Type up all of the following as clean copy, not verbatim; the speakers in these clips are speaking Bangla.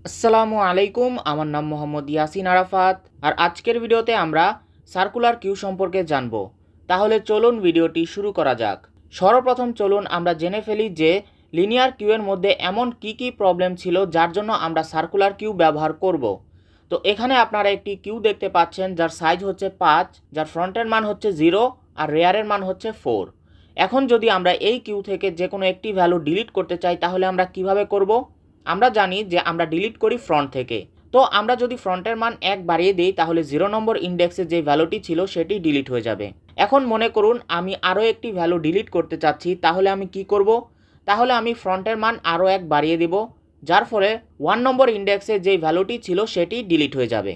আসসালামু আলাইকুম, আমার নাম মোহাম্মদ ইয়াসিন আরাফাত। আর আজকের ভিডিওতে আমরা সার্কুলার কিউ সম্পর্কে জানব। তাহলে চলুন ভিডিওটি শুরু করা যাক। সর্বপ্রথম চলুন আমরা জেনে ফেলি যে লিনিয়ার কিউয়ের মধ্যে এমন কি প্রবলেম ছিল যার জন্য আমরা সার্কুলার কিউ ব্যবহার করব। তো এখানে আপনারা একটি কিউ দেখতে পাচ্ছেন যার সাইজ হচ্ছে 5, যার ফ্রন্টের মান হচ্ছে 0 আর রেয়ারের মান হচ্ছে 4। এখন যদি আমরা এই কিউ থেকে যে কোনো একটি ভ্যালু ডিলিট করতে চাই তাহলে আমরা কিভাবে করব? আমরা জানি যে আমরা ডিলিট করি ফ্রন্ট থেকে। তো আমরা যদি ফ্রন্টের মান 1 বাড়িয়ে দিই তাহলে 0 নম্বর ইন্ডেক্সে যে ভ্যালুটি ছিল সেটি ডিলিট হয়ে যাবে। এখন মনে করুন আমি আরও একটি ভ্যালু ডিলিট করতে চাচ্ছি, তাহলে আমি কি করব? তাহলে আমি ফ্রন্টের মান আরও 1 বাড়িয়ে দেব, যার ফলে 1 নম্বর ইন্ডেক্সে যেই ভ্যালুটি ছিল সেটি ডিলিট হয়ে যাবে।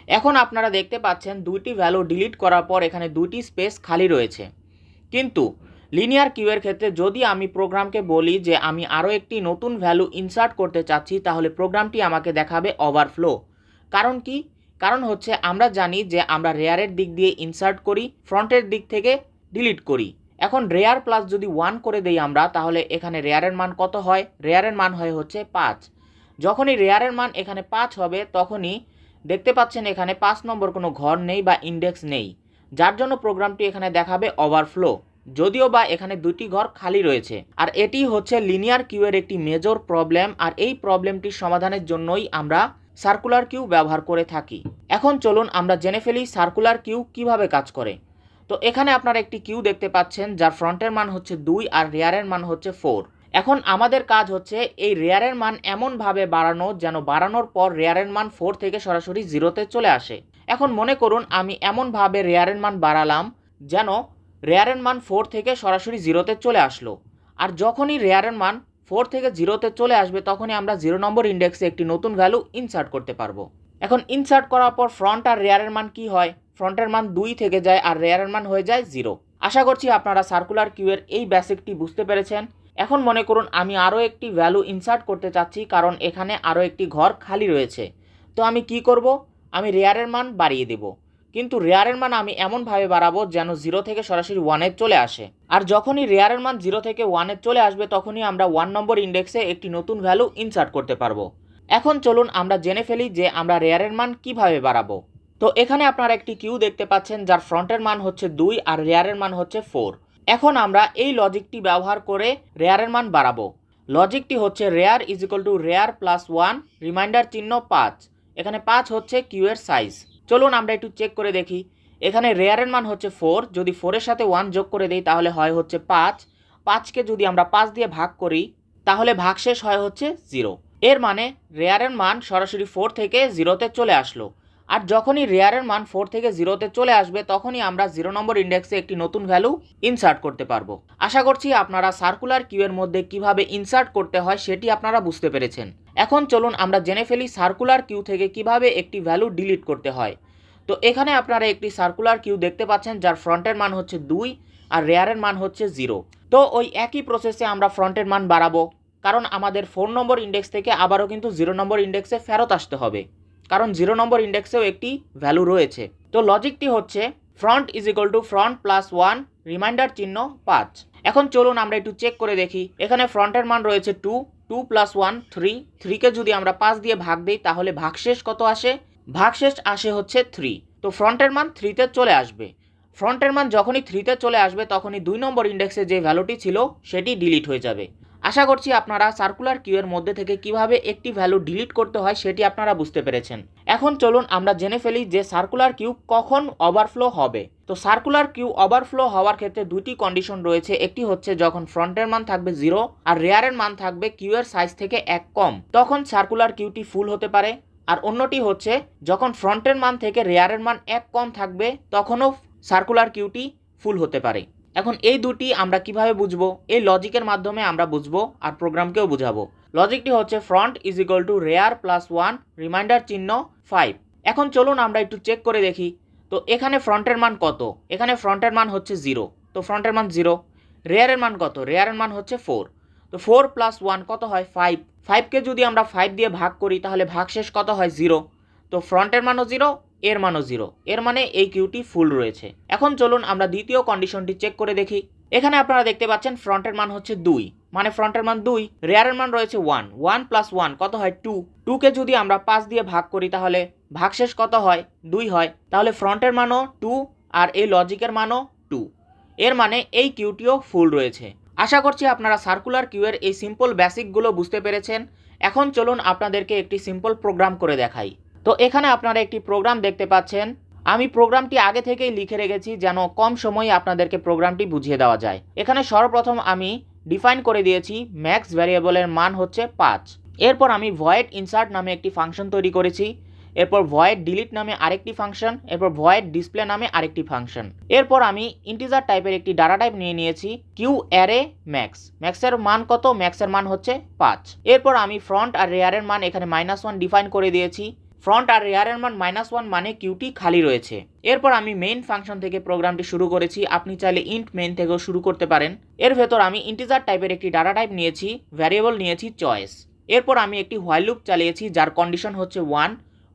এখন আপনারা দেখতে পাচ্ছেন দুইটি ভ্যালু ডিলিট করার পর এখানে দুইটি স্পেস খালি রয়েছে। কিন্তু লিনিয়ার কিউয়ের ক্ষেত্রে যদি আমি প্রোগ্রামকে বলি যে আমি আরও একটি নতুন ভ্যালু ইনসার্ট করতে চাচ্ছি তাহলে প্রোগ্রামটি আমাকে দেখাবে ওভারফ্লো। কারণ কি? কারণ হচ্ছে আমরা জানি যে আমরা রেয়ারের দিক দিয়ে ইনসার্ট করি, ফ্রন্টের দিক থেকে ডিলিট করি। এখন রেয়ার প্লাস যদি 1 করে দেই আমরা, তাহলে এখানে রেয়ারের মান কত হয়? রেয়ারের মান হয় হচ্ছে 5। যখনই রেয়ারের মান এখানে 5 হবে তখনই দেখতে পাচ্ছেন এখানে 5 নম্বর কোনো ঘর নেই বা ইন্ডেক্স নেই, যার জন্য প্রোগ্রামটি এখানে দেখাবে ওভারফ্লো, যদিও বা এখানে দুটি ঘর খালি রয়েছে। আর এটি হচ্ছে লিনিয়ার কিউয়ের একটি মেজর প্রবলেম, আর এই প্রবলেমটির সমাধানের জন্যই আমরা সার্কুলার কিউ ব্যবহার করে থাকি। এখন চলুন আমরা জেনে ফেলি সার্কুলার কিউ কিভাবে কাজ করে। তো এখানে আপনারা একটি কিউ দেখতে পাচ্ছেন যার ফ্রন্টের মান হচ্ছে 2 আর রেয়ারের মান হচ্ছে 4। এখন আমাদের কাজ হচ্ছে এই রেয়ারের মান এমনভাবে বাড়ানো যেন বাড়ানোর পর রেয়ারের মান 4 থেকে সরাসরি 0তে চলে আসে। এখন মনে করুন আমি এমনভাবে রেয়ারের মান বাড়ালাম যেন রেয়ারের মান 4 থেকে সরাসরি 0তে চলে আসলো। আর যখনই রেয়ারের মান 4 থেকে 0তে চলে আসবে তখনই আমরা 0 নম্বর ইন্ডেক্সে একটি নতুন ভ্যালু ইনসার্ট করতে পারবো। এখন ইনসার্ট করার পর ফ্রন্ট আর রেয়ারের মান কি হয়? ফ্রন্টের মান 2 থেকে যায় আর রেয়ারের মান হয়ে যায় 0। আশা করছি আপনারা সার্কুলার কিউয়ের এই বেসিকটি বুঝতে পেরেছেন। এখন মনে করুন আমি আরও একটি ভ্যালু ইনসার্ট করতে চাচ্ছি, কারণ এখানে আরও একটি ঘর খালি রয়েছে। তো আমি কি করব? আমি রেয়ারের মান বাড়িয়ে দেব, কিন্তু রেয়ারের মান আমি এমনভাবে বাড়াবো যেন 0 থেকে সরাসরি 1-এ চলে আসে। আর যখনই রেয়ারের মান 0 থেকে 1-এ চলে আসবে তখনই আমরা 1 নম্বর ইন্ডেক্সে একটি নতুন ভ্যালু ইনসার্ট করতে পারবো। এখন চলুন আমরা জেনে ফেলি যে আমরা রেয়ারের মান কিভাবে বাড়াবো। তো এখানে আপনারা একটি কিউ দেখতে পাচ্ছেন যার ফ্রন্টের মান হচ্ছে 2 আর রেয়ারের মান হচ্ছে 4। এখন আমরা এই লজিকটি ব্যবহার করে রেয়ারের মান বাড়াবো। লজিকটি হচ্ছে rare is equal two rare plus 1 reminder চিহ্ন 5। এখানে 5 হচ্ছে কিউয়ের সাইজ। চলুন আমরা একটু চেক করে দেখি। এখানে রেয়ারের মান হচ্ছে 4, যদি 4-এর সাথে 1 যোগ করে দেই তাহলে হয় হচ্ছে 5। 5কে যদি আমরা 5 দিয়ে ভাগ করি তাহলে ভাগশেষ হয় হচ্ছে 0। এর মানে রেয়ারের মান সরাসরি 4 থেকে 0তে চলে আসলো। আর যখনই রেয়ারের মান 4 থেকে 0তে চলে আসবে তখনই আমরা 0 নম্বর ইন্ডেক্সে একটি নতুন ভ্যালু ইনসার্ট করতে পারবো। আশা করছি আপনারা সার্কুলার কিউয়ের মধ্যে কিভাবে ইনসার্ট করতে হয় সেটি আপনারা বুঝতে পেরেছেন। এখন চলুন আমরা জেনে ফেলি সার্কুলার কিউ থেকে কিভাবে একটি ভ্যালু ডিলিট করতে হয়। তো এখানে আপনারা একটি সার্কুলার কিউ দেখতে পাচ্ছেন যার ফ্রন্টের মান হচ্ছে 2 আর রেয়ারের মান হচ্ছে 0। তো ওই একই প্রসেসে আমরা ফ্রন্টের মান বাড়াবো, কারণ আমাদের 4 নম্বর ইন্ডেক্স থেকে আবারও কিন্তু 0 নম্বর ইন্ডেক্সে ফেরত আসতে হবে, কারণ 0 নম্বর ইন্ডেক্সেও একটি ভ্যালু রয়েছে। তো লজিকটি হচ্ছে front is equal two front plus 1 reminder চিহ্ন 5। এখন চলুন আমরা একটু চেক করে দেখি। এখানে ফ্রন্টের মান রয়েছে 2, 2 প্লাস 1 3। 3কে যদি আমরা 5 দিয়ে ভাগ দিই তাহলে ভাগশেষ কত আসে? ভাগশেষ আসে হচ্ছে 3। তো ফ্রন্টের মান 3তে চলে আসবে। ফ্রন্টের মান যখনই 3তে চলে আসবে তখনই 2 নম্বর ইন্ডেক্সে যে ভ্যালুটি ছিল সেটি ডিলিট হয়ে যাবে। আশা করছি আপনারা সার্কুলার কিউয়ের মধ্যে থেকে কিভাবে একটি ভ্যালু ডিলিট করতে হয় সেটি আপনারা বুঝতে পেরেছেন। এখন চলুন আমরা জেনে ফেলি যে সার্কুলার কিউ কখন ওভারফ্লো হবে। তো সার্কুলার কিউ ওভারফ্লো হওয়ার ক্ষেত্রে দুটি কন্ডিশন রয়েছে। একটি হচ্ছে যখন ফ্রন্টের মান থাকবে 0 আর রেয়ারের মান থাকবে কিউয়ের সাইজ থেকে 1 কম, তখন সার্কুলার কিউটি ফুল হতে পারে। আর অন্যটি হচ্ছে যখন ফ্রন্টের মান থেকে রেয়ারের মান 1 কম থাকবে তখনও সার্কুলার কিউটি ফুল হতে পারে। এখন এই দুটি আমরা কিভাবে বুঝবো? এই লজিকের মাধ্যমে আমরা বুঝবো আর প্রোগ্রামকেও বুঝাবো। লজিকটি হচ্ছে front is equal two rare plus 1 reminder চিহ্ন 5। এখন চলুন আমরা একটু চেক করে দেখি। তো এখানে ফ্রন্টের মান কত? এখানে ফ্রন্টের মান হচ্ছে 0, তো ফ্রন্টের মান 0। রেয়ারের মান কত? রেয়ারের মান হচ্ছে 4, তো 4 প্লাস 1 কত হয়? 5। 5কে যদি আমরা 5 দিয়ে ভাগ করি তাহলে ভাগশেষ কত হয়? 0। তো ফ্রন্টের মানও 0, এর মানও 0, এর মানে এই কিউটি ফুল রয়েছে। এখন চলুন আমরা দ্বিতীয় কন্ডিশনটি চেক করে দেখি। এখানে আপনারা দেখতে পাচ্ছেন ফ্রন্টের মান হচ্ছে 2, মানে ফ্রন্টের মান 2, রেয়ারের মান রয়েছে 1, 1 প্লাস 1 কত হয় 2, 2কে যদি আমরা 5 দিয়ে ভাগ করি তাহলে ভাগশেষ কত হয় 2 হয়, তাহলে ফ্রন্টের মানও 2 আর এই লজিকের মানও 2, এর মানে এই কিউটিও ফুল রয়েছে। আশা করছি আপনারা সার্কুলার কিউয়ের এই সিম্পল বেসিকগুলো বুঝতে পেরেছেন। এখন চলুন আপনাদেরকে একটি সিম্পল প্রোগ্রাম করে দেখাই। তো এখানে আপনারা একটি প্রোগ্রাম দেখতে পাচ্ছেন। আমি প্রোগ্রামটি আগে থেকেই লিখে রেখেছি যেন কম সময়ে আপনাদেরকে প্রোগ্রামটি বুঝিয়ে দেওয়া যায়। এখানে সর্বপ্রথম আমি ডিফাইন করে দিয়েছি ম্যাক্স ভ্যারিয়েবলের মান হচ্ছে 5। এরপর আমি ভয়েড ইনসার্ট নামে একটি ফাংশন তৈরি করেছি, এরপর ভয়েড ডিলিট নামে আরেকটি ফাংশন, এরপর ভয়েড ডিসপ্লে নামে আরেকটি ফাংশন। এরপর আমি ইন্টিজার টাইপের একটি ডাটা টাইপ নিয়ে নিয়েছি কিউ অ্যারে ম্যাক্স। ম্যাক্সের মান কত? ম্যাক্সের মান হচ্ছে 5। এরপর আমি ফ্রন্ট আর রেয়ারের মান এখানে -1 ডিফাইন করে দিয়েছি। ফ্রন্ট আর রেয়ারের মান -1 মানে কিউটি খালি রয়েছে। এরপর আমি মেইন ফাংশন থেকে প্রোগ্রামটি শুরু করেছি, আপনি চাইলে ইন্ট মেইন থেকেও শুরু করতে পারেন। এর ভেতর আমি ইন্টিজার টাইপের একটি ডাটা টাইপ নিয়েছি, ভ্যারিয়েবল নিয়েছি চয়েস। এরপর আমি একটি হোয়াইল লুপ চালিয়েছি যার কন্ডিশন হচ্ছে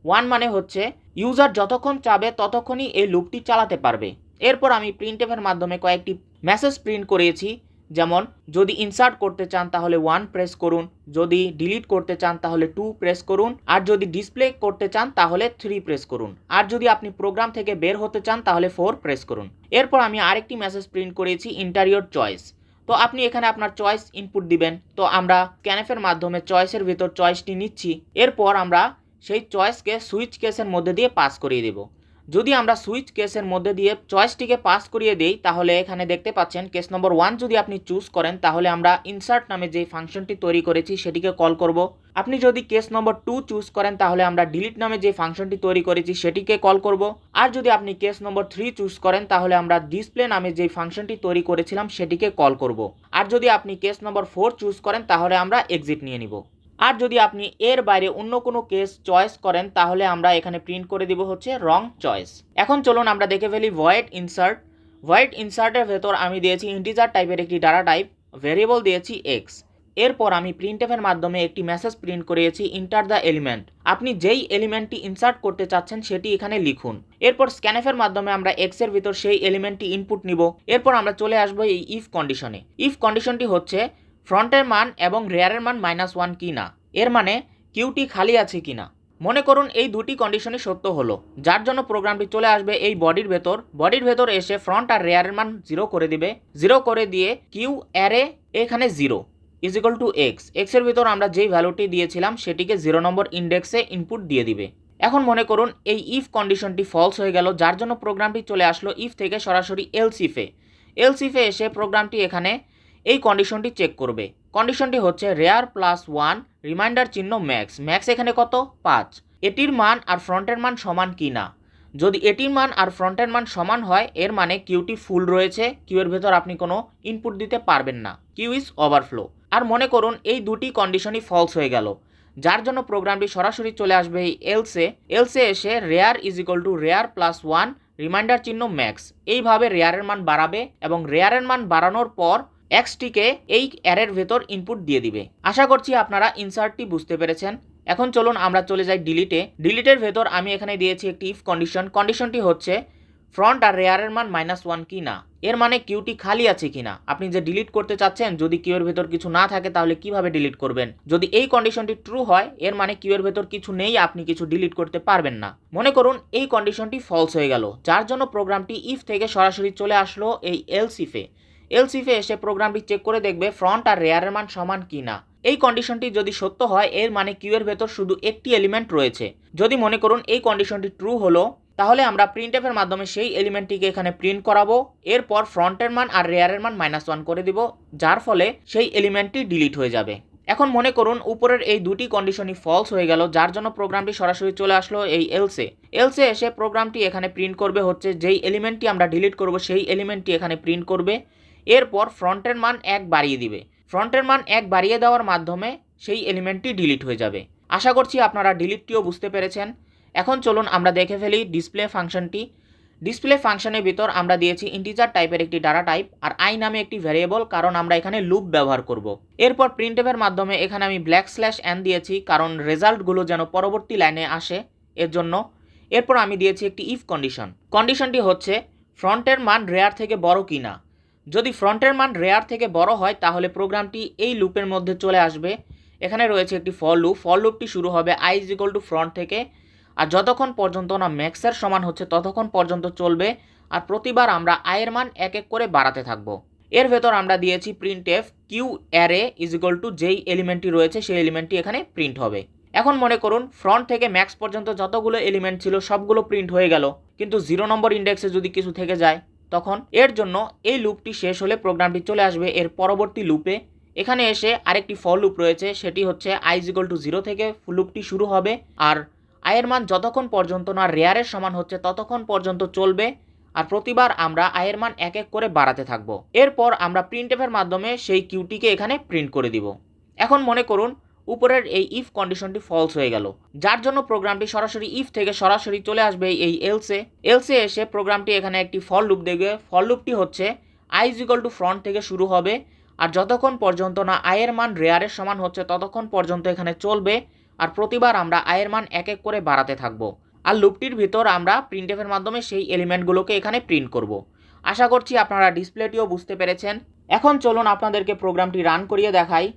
1 মানে হচ্ছে ইউজার যতক্ষণ চাবে ততক্ষণই এই লুপটি চালাতে পারবে। এরপর আমি প্রিন্টএফের মাধ্যমে কয়েকটি মেসেজ প্রিন্ট করিয়েছি, যেমন যদি ইনসার্ট করতে চান তাহলে 1 প্রেস করুন, যদি ডিলিট করতে চান তাহলে 2 প্রেস করুন, আর যদি ডিসপ্লে করতে চান তাহলে 3 প্রেস করুন, আর যদি আপনি প্রোগ্রাম থেকে বের হতে চান তাহলে 4 প্রেস করুন। এরপর আমি আরেকটি মেসেজ প্রিন্ট করেছি ইন্টারিয়র চয়েস। তো আপনি এখানে আপনার চয়েস ইনপুট দিবেন। তো আমরা স্ক্যানএফের মাধ্যমে চয়েসের ভিতর চয়েসটি নিচ্ছি। এরপর আমরা সেই চয়েসকে সুইচ কেসের মধ্যে দিয়ে পাস করিয়ে দেব। যদি আমরা সুইচ কেসের মধ্যে দিয়ে চয়েসটিকে পাস করিয়ে দেই তাহলে এখানে দেখতে পাচ্ছেন কেস নম্বর 1 যদি আপনি চুজ করেন তাহলে আমরা ইনসার্ট নামে যে ফাংশনটি তৈরি করেছি সেটিকে কল করব। আপনি যদি কেস নম্বর 2 চুজ করেন তাহলে আমরা ডিলিট নামে যে ফাংশনটি তৈরি করেছি সেটিকে কল করব। আর যদি আপনি কেস নম্বর 3 চুজ করেন তাহলে আমরা ডিসপ্লে নামে যে ফাংশনটি তৈরি করেছিলাম সেটিকে কল করব। আর যদি আপনি কেস নম্বর 4 চুজ করেন তাহলে আমরা এক্সিট নিয়ে নিব। আর যদি আপনি এর বাইরে অন্য কোনো কেস চয়েস করেন তাহলে আমরা এখানে প্রিন্ট করে দিব হচ্ছে রং চয়েস। এখন চলুন আমরা দেখে ফেলি ভয়েড ইনসার্ট। ভয়েড ইনসার্টের ভেতর আমি দিয়েছি ইন্টিজার টাইপের একটি ডাটা টাইপ, ভেরিয়েবল দিয়েছি এক্স। এরপর আমি প্রিন্টএফের মাধ্যমে একটি মেসেজ প্রিন্ট করিয়েছি ইন্টার দ্য এলিমেন্ট। আপনি যেই এলিমেন্টটি ইনসার্ট করতে চাচ্ছেন সেটি এখানে লিখুন। এরপর স্ক্যানএফের মাধ্যমে আমরা এক্সের ভিতর সেই এলিমেন্টটি ইনপুট নিব। এরপর আমরা চলে আসবো এই ইফ কন্ডিশনে। ইফ কন্ডিশনটি হচ্ছে ফ্রন্টের মান এবং রেয়ারের মান -1 কি না, এর মানে কিউটি খালি আছে কিনা। মনে করুন এই দুটি কন্ডিশনই সত্য হলো, যার জন্য প্রোগ্রামটি চলে আসবে এই বডির ভেতর এসে ফ্রন্ট আর রেয়ারের মান 0 করে দিবে। 0 করে দিয়ে কিউ অ্যারে এখানে 0 ইজ ইকুয়াল টু এক্স। এক্সের ভিতর আমরা যেই ভ্যালুটি দিয়েছিলাম সেটিকে 0 নম্বর ইন্ডেক্সে ইনপুট দিয়ে দিবে। এখন মনে করুন এই ইফ কন্ডিশনটি ফলস হয়ে গেল, যার জন্য প্রোগ্রামটি চলে আসলো ইফ থেকে সরাসরি এলস ইফে এসে প্রোগ্রামটি এখানে এই কন্ডিশনটি চেক করবে। কন্ডিশনটি হচ্ছে রেয়ার +1 রিমাইন্ডার চিহ্ন ম্যাক্স। ম্যাক্স এখানে কত? 5। এটির মান আর ফ্রন্টের মান সমান কি না। যদি এটির মান আর ফ্রন্টের মান সমান হয় এর মানে কিউটি ফুল রয়েছে, কিউয়ের ভেতর আপনি কোনো ইনপুট দিতে পারবেন না, কিউ ইজ ওভারফ্লো। আর মনে করুন এই দুটি কন্ডিশনই ফলস হয়ে গেল, যার জন্য প্রোগ্রামটি সরাসরি চলে আসবে এই এলসে এসে rare is equal two rare +1 reminder চিহ্ন ম্যাক্স। এইভাবে রেয়ারের মান বাড়াবে এবং রেয়ারের মান বাড়ানোর পর এক্সটিকে এই অ্যারের ভেতর ইনপুট দিয়ে দিবে। আশা করছি আপনারা ইনসার্টটি বুঝতে পেরেছেন। এখন চলুন আমরা চলে যাই ডিলিটের ভেতর আমি এখানে দিয়েছি একটি ইফ কন্ডিশনটি হচ্ছে ফ্রন্ট আর রেয়ারের মান -1 কি না, এর মানে কিউটি খালি আছে কিনা। আপনি যে ডিলিট করতে চাচ্ছেন যদি কিউয়ের ভেতর কিছু না থাকে তাহলে কিভাবে ডিলিট করবেন। যদি এই কন্ডিশনটি ট্রু হয় এর মানে কিউয়ের ভেতর কিছু নেই, আপনি কিছু ডিলিট করতে পারবেন না। মনে করুন এই কন্ডিশনটি ফলস হয়ে গেল, যার জন্য প্রোগ্রামটি ইফ থেকে সরাসরি চলে আসলো এই এলস ইফে এসে প্রোগ্রামটি চেক করে দেখবে ফ্রন্ট আর রেয়ারের মান সমান কি না। এই কন্ডিশনটি যদি সত্য হয় এর মানে কিউয়ের ভেতর শুধু একটি এলিমেন্ট রয়েছে। যদি মনে করুন এই কন্ডিশনটি ট্রু হলো তাহলে আমরা প্রিন্টএফের মাধ্যমে সেই এলিমেন্টটিকে এখানে প্রিন্ট করাবো। এরপর ফ্রন্টের মান আর রেয়ারের মান -1 করে দিব, যার ফলে সেই এলিমেন্টটি ডিলিট হয়ে যাবে। এখন মনে করুন উপরের এই দুটি কন্ডিশনই ফলস হয়ে গেল, যার জন্য প্রোগ্রামটি সরাসরি চলে আসলো এই এলসে এসে প্রোগ্রামটি এখানে প্রিন্ট করবে হচ্ছে যেই এলিমেন্টটি আমরা ডিলিট করব সেই এলিমেন্টটি এখানে প্রিন্ট করবে। এরপর ফ্রন্টের মান 1 বাড়িয়ে দিবে। ফ্রন্টের মান 1 বাড়িয়ে দেওয়ার মাধ্যমে সেই এলিমেন্টটি ডিলিট হয়ে যাবে। আশা করছি আপনারা ডিলিটটিও বুঝতে পেরেছেন। এখন চলুন আমরা দেখে ফেলি ডিসপ্লে ফাংশনটি। ডিসপ্লে ফাংশনের ভিতর আমরা দিয়েছি ইন্টিজার টাইপের একটি ডাটা টাইপ আর আই নামে একটি ভ্যারিয়েবল, কারণ আমরা এখানে লুপ ব্যবহার করব। এরপর প্রিন্টএফের মাধ্যমে এখানে আমি \n দিয়েছি কারণ রেজাল্টগুলো যেন পরবর্তী লাইনে আসে এর জন্য। এরপর আমি দিয়েছি একটি ইফ কন্ডিশনটি হচ্ছে ফ্রন্টের মান রেয়ার থেকে বড় কিনা। যদি ফ্রন্টের মান রেয়ার থেকে বড় হয় তাহলে প্রোগ্রামটি এই লুপের মধ্যে চলে আসবে। এখানে রয়েছে একটি ফর লুপটি শুরু হবে i is equal two front থেকে, আর যতক্ষণ পর্যন্ত না ম্যাক্সের সমান হচ্ছে ততক্ষণ পর্যন্ত চলবে, আর প্রতিবার আমরা i এর মান এক এক করে বাড়াতে থাকবো। এর ভেতর আমরা দিয়েছি printf q array is equal to যেই এলিমেন্টটি রয়েছে সেই এলিমেন্টটি এখানে প্রিন্ট হবে। এখন মনে করুন ফ্রন্ট থেকে ম্যাক্স পর্যন্ত যতগুলো এলিমেন্ট ছিল সবগুলো প্রিন্ট হয়ে গেল, কিন্তু 0 নম্বর ইন্ডেক্সে যদি কিছু থেকে যায় তখন এর জন্য এই লুপটি শেষ হলে প্রোগ্রামটি চলে আসবে এর পরবর্তী লুপে। এখানে এসে আরেকটি ফর লুপ রয়েছে, সেটি হচ্ছে i ইজ ইকুয়াল টু 0 থেকে লুপটি শুরু হবে, আর i এর মান যতক্ষণ পর্যন্ত না রেয়ারের সমান হচ্ছে ততক্ষণ পর্যন্ত চলবে, আর প্রতিবার আমরা i এর মান এক এক করে বাড়াতে থাকবো। এরপর আমরা প্রিন্টএফের মাধ্যমে সেই কিউটিকে এখানে প্রিন্ট করে দিব। এখন মনে করুন উপরের এই ইফ কন্ডিশনটি ফলস হয়ে গেল, যার জন্য প্রোগ্রামটি সরাসরি ইফ থেকে সরাসরি চলে আসবে এই এলসে এসে প্রোগ্রামটি এখানে একটি ফর লুপ দেখবে। ফর লুপটি হচ্ছে i is equal two front থেকে শুরু হবে, আর যতক্ষণ পর্যন্ত না i এর মান রেয়ারের সমান হচ্ছে ততক্ষণ পর্যন্ত এখানে চলবে, আর প্রতিবার আমরা i এর মান এক এক করে বাড়াতে থাকবো, আর লুপটির ভিতর আমরা প্রিন্টএফের মাধ্যমে সেই এলিমেন্টগুলোকে এখানে প্রিন্ট করব। আশা করছি আপনারা ডিসপ্লেটিও বুঝতে পেরেছেন। এখন চলুন আপনাদেরকে প্রোগ্রামটি রান করিয়ে দেখাই।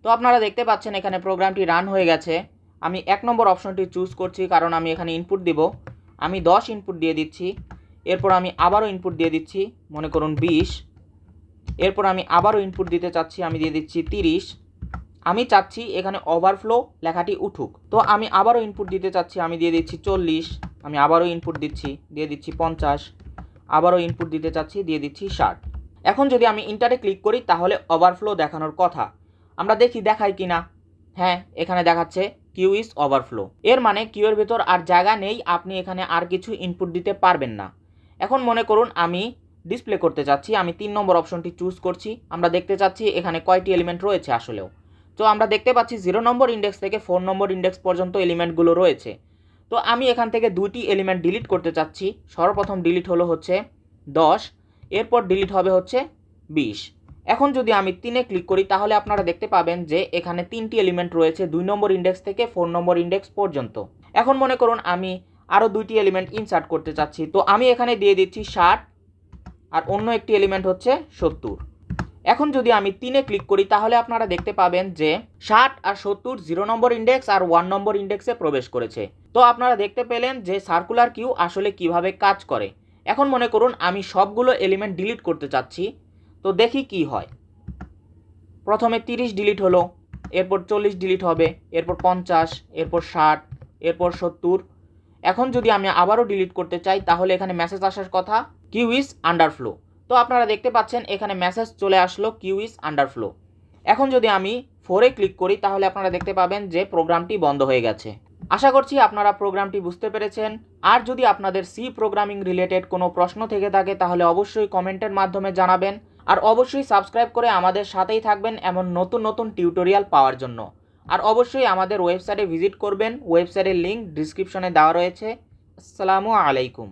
তো আপনারা দেখতে পাচ্ছেন এখানে প্রোগ্রামটি রান হয়ে গেছে। আমি 1 নম্বর অপশনটি চুজ করছি কারণ আমি এখানে ইনপুট দিব। আমি 10 ইনপুট দিয়ে দিচ্ছি, এরপর আমি আবারও ইনপুট দিয়ে দিচ্ছি, মনে করুন 20। এরপর আমি আবারও ইনপুট দিতে চাচ্ছি, আমি দিয়ে দিচ্ছি 30। আমি চাচ্ছি এখানে ওভারফ্লো লেখাটি উঠুক, তো আমি আবারও ইনপুট দিতে চাচ্ছি, আমি দিয়ে দিচ্ছি 40। আমি আবারও ইনপুট দিচ্ছি, দিয়ে দিচ্ছি 50। আবারও ইনপুট দিতে চাচ্ছি, দিয়ে দিচ্ছি 60। এখন যদি আমি ইন্টারে ক্লিক করি তাহলে ওভারফ্লো দেখানোর কথা, আমরা দেখি দেখায় কিনা। হ্যাঁ, এখানে দেখাচ্ছে কিউ ইজ ওভারফ্লো, এর মানে কিউ এর ভেতর আর জায়গা নেই, আপনি এখানে আর কিছু ইনপুট দিতে পারবেন না। এখন মনে করুন আমি ডিসপ্লে করতে চাচ্ছি, আমি 3 নম্বর অপশনটি চুজ করছি। আমরা দেখতে চাচ্ছি এখানে কয়টি এলিমেন্ট রয়েছে আসলেও। তো আমরা দেখতে পাচ্ছি 0 নম্বর ইন্ডেক্স থেকে 4 নম্বর ইন্ডেক্স পর্যন্ত এলিমেন্টগুলো রয়েছে। তো আমি এখান থেকে 2টি এলিমেন্ট ডিলিট করতে চাচ্ছি। সর্বপ্রথম ডিলিট হচ্ছে 10, এরপর ডিলিট হবে হচ্ছে 20। এখন যদি আমি 3-এ ক্লিক করি তাহলে আপনারা দেখতে পাবেন যে এখানে 3টি এলিমেন্ট রয়েছে 2 নম্বর ইন্ডেক্স থেকে 4 নম্বর ইন্ডেক্স পর্যন্ত। এখন মনে করুন আমি আরও 2টি এলিমেন্ট ইনসার্ট করতে চাচ্ছি, তো আমি এখানে দিয়ে দিচ্ছি 60, আর অন্য একটি এলিমেন্ট হচ্ছে 70। এখন যদি আমি 3-এ ক্লিক করি তাহলে আপনারা দেখতে পাবেন যে 60 আর 70 0 নম্বর ইন্ডেক্স আর 1 নম্বর ইন্ডেক্সে প্রবেশ করেছে। তো আপনারা দেখতে পেলেন যে সার্কুলার কিউ আসলে কিভাবে কাজ করে। এখন মনে করুন আমি সবগুলো এলিমেন্ট ডিলিট করতে চাচ্ছি, তো দেখি কি হয়। প্রথমে 30 ডিলিট হলো, এরপর 40 ডিলিট হবে, এরপর 50, এরপর 60, এরপর 70। এখন যদি আমি আবারও ডিলিট করতে চাই তাহলে এখানে মেসেজ আসার কথা কিউ ইজ আন্ডারফ্লো। তো আপনারা দেখতে পাচ্ছেন এখানে মেসেজ চলে আসলো কিউ ইজ আন্ডারফ্লো। এখন যদি আমি 4-এ ক্লিক করি তাহলে আপনারা দেখতে পাবেন যে প্রোগ্রামটি বন্ধ হয়ে গেছে। আশা করছি আপনারা প্রোগ্রামটি বুঝতে পেরেছেন। আর যদি আপনাদের সি প্রোগ্রামিং রিলেটেড কোনো প্রশ্ন থেকে থাকে তাহলে অবশ্যই কমেন্টের মাধ্যমে জানাবেন, আর অবশ্যই সাবস্ক্রাইব করে আমাদের সাথেই থাকবেন এমন নতুন নতুন টিউটোরিয়াল পাওয়ার জন্য। আর অবশ্যই আমাদের ওয়েবসাইটে ভিজিট করবেন, ওয়েবসাইটের লিঙ্ক ডিসক্রিপশনে দেওয়া রয়েছে। আসসালামু আলাইকুম।